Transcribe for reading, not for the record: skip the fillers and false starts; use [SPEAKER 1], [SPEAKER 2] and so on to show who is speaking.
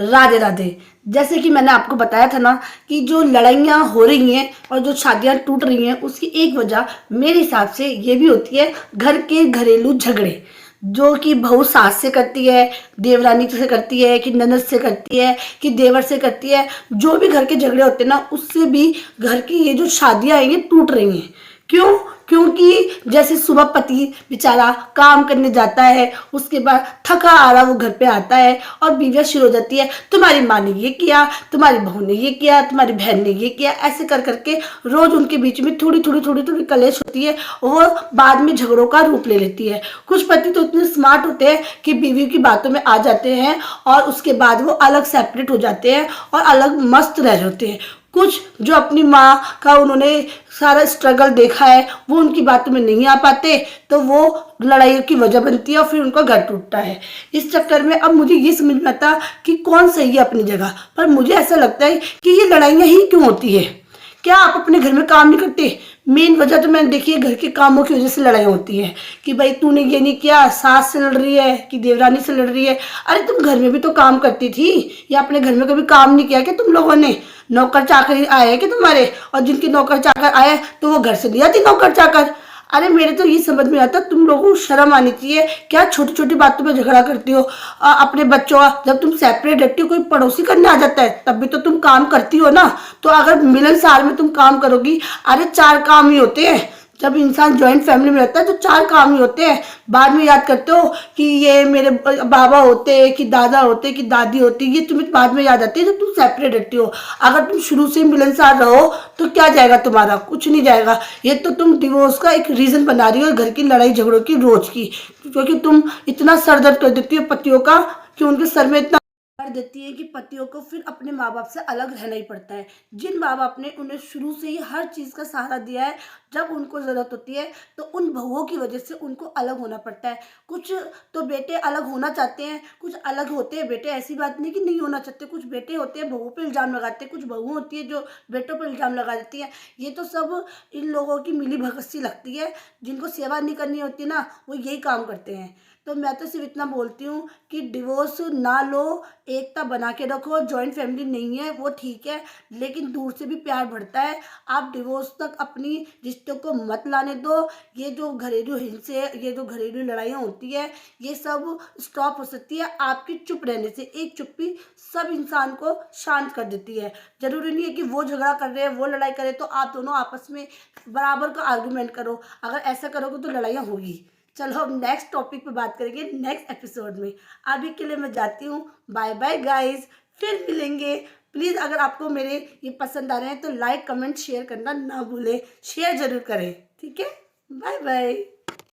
[SPEAKER 1] राधे राधे। जैसे कि मैंने आपको बताया था ना कि जो लड़ाइयाँ हो रही हैं और जो शादियाँ टूट रही हैं उसकी एक वजह मेरे हिसाब से ये भी होती है घर के घरेलू झगड़े, जो कि बहू सास से करती है, देवरानी से करती है, कि ननद से करती है, कि देवर से करती है। जो भी घर के झगड़े होते हैं ना उससे भी घर की ये जो शादियाँ हैं ये टूट रही हैं। क्यों? क्योंकि जैसे सुबह पति बेचारा काम करने जाता है, उसके बाद थका आ रहा वो घर पे आता है और बीवियाँ शुरू हो जाती है, तुम्हारी माँ ने ये किया, तुम्हारी बहू ने ये किया, तुम्हारी बहन ने ये किया, ऐसे कर करके रोज उनके बीच में थोड़ी थोड़ी कलेश होती है। वो बाद में झगड़ों का रूप ले लेती है। कुछ पति तो इतने स्मार्ट होते हैं कि बीवी की बातों में आ जाते हैं और उसके बाद वो अलग सेपरेट हो जाते हैं और अलग मस्त रह जाते हैं। कुछ जो अपनी माँ का उन्होंने सारा स्ट्रगल देखा है वो उनकी बातों में नहीं आ पाते, तो वो लड़ाई की वजह बनती है और फिर उनका घर टूटता है। इस चक्कर में अब मुझे ये समझ में आता कि कौन सही है अपनी जगह, पर मुझे ऐसा लगता है कि ये लड़ाइयाँ ही क्यों होती है। क्या आप अपने घर में काम नहीं करते? मेन वजह तो मैंने देखी है घर के कामों की वजह से लड़ाई होती है कि भाई तूने ये नहीं किया, सास से लड़ रही है कि देवरानी से लड़ रही है। अरे तुम घर में भी तो काम करती थी, या अपने घर में कभी काम नहीं किया क्या तुम लोगों ने? नौकर चाकर आए कि तुम्हारे, और जिनके नौकर चाकर आए तो वो घर से लिया थी नौकर चाकर। अरे मेरे तो ये समझ में आता तुम लोगों को शर्म आनी चाहिए। क्या छोटी छोटी बातों पे झगड़ा करती हो? अपने बच्चों का जब तुम सेपरेट रहती हो, कोई पड़ोसी करने आ जाता है तब भी तो तुम काम करती हो ना। तो अगर मिलनसार में तुम काम करोगी, अरे चार काम ही होते हैं। जब इंसान ज्वाइंट फैमिली में रहता है तो चार काम ही होते हैं। बाद में याद करते हो कि ये मेरे बाबा होते, कि दादा होते, कि दादी होती, ये तुम्हें बाद में याद आती है जब तुम सेपरेट रहती हो। अगर तुम शुरू से मिलनसार रहो तो क्या जाएगा तुम्हारा? कुछ नहीं जाएगा। ये तो तुम डिवोर्स का एक रीजन बना रही हो घर की लड़ाई झगड़ों की रोज की, क्योंकि तुम इतना सर दर्द कर देती हो पतियों का कि उनके सर में इतना कर देती है कि पतियों को फिर अपने माँ बाप से अलग रहना ही पड़ता है। जिन माँ बाप ने उन्हें शुरू से ही हर चीज़ का सहारा दिया है, जब उनको ज़रूरत होती है तो उन बहुओं की वजह से उनको अलग होना पड़ता है। कुछ तो बेटे अलग होना चाहते हैं, कुछ अलग होते हैं बेटे, ऐसी बात नहीं कि नहीं होना चाहते। कुछ बेटे होते हैं बहुओं पे इल्ज़ाम लगाते हैं, कुछ बहू होती है जो बेटों पर इल्ज़ाम लगा देती है। ये तो सब इन लोगों की मिली भगत सी लगती है। जिनको सेवा नहीं करनी होती ना वो यही काम करते हैं। तो मैं तो सिर्फ इतना बोलती हूँ कि डिवोर्स ना लो, एकता बना के रखो। जॉइंट फैमिली नहीं है वो ठीक है, लेकिन दूर से भी प्यार बढ़ता है। आप डिवोर्स तक अपनी रिश्तों को मत लाने दो। ये जो घरेलू हिंसे, ये जो घरेलू लड़ाइयाँ होती है, ये सब स्टॉप हो सकती है आपकी चुप रहने से। एक चुप्पी सब इंसान को शांत कर देती है। जरूरी नहीं है कि वो झगड़ा कर रहे हैं, वो लड़ाई करे तो आप दोनों आपस में बराबर का आर्गूमेंट करो। अगर ऐसा करोगे तो लड़ाइयाँ होगी। चलो हम नेक्स्ट टॉपिक पे बात करेंगे नेक्स्ट एपिसोड में। अभी के लिए मैं जाती हूँ। बाय बाय गाइस, फिर मिलेंगे। प्लीज़ अगर आपको मेरे ये पसंद आ रहे हैं तो लाइक कमेंट शेयर करना ना भूलें। शेयर ज़रूर करें, ठीक है? Bye bye.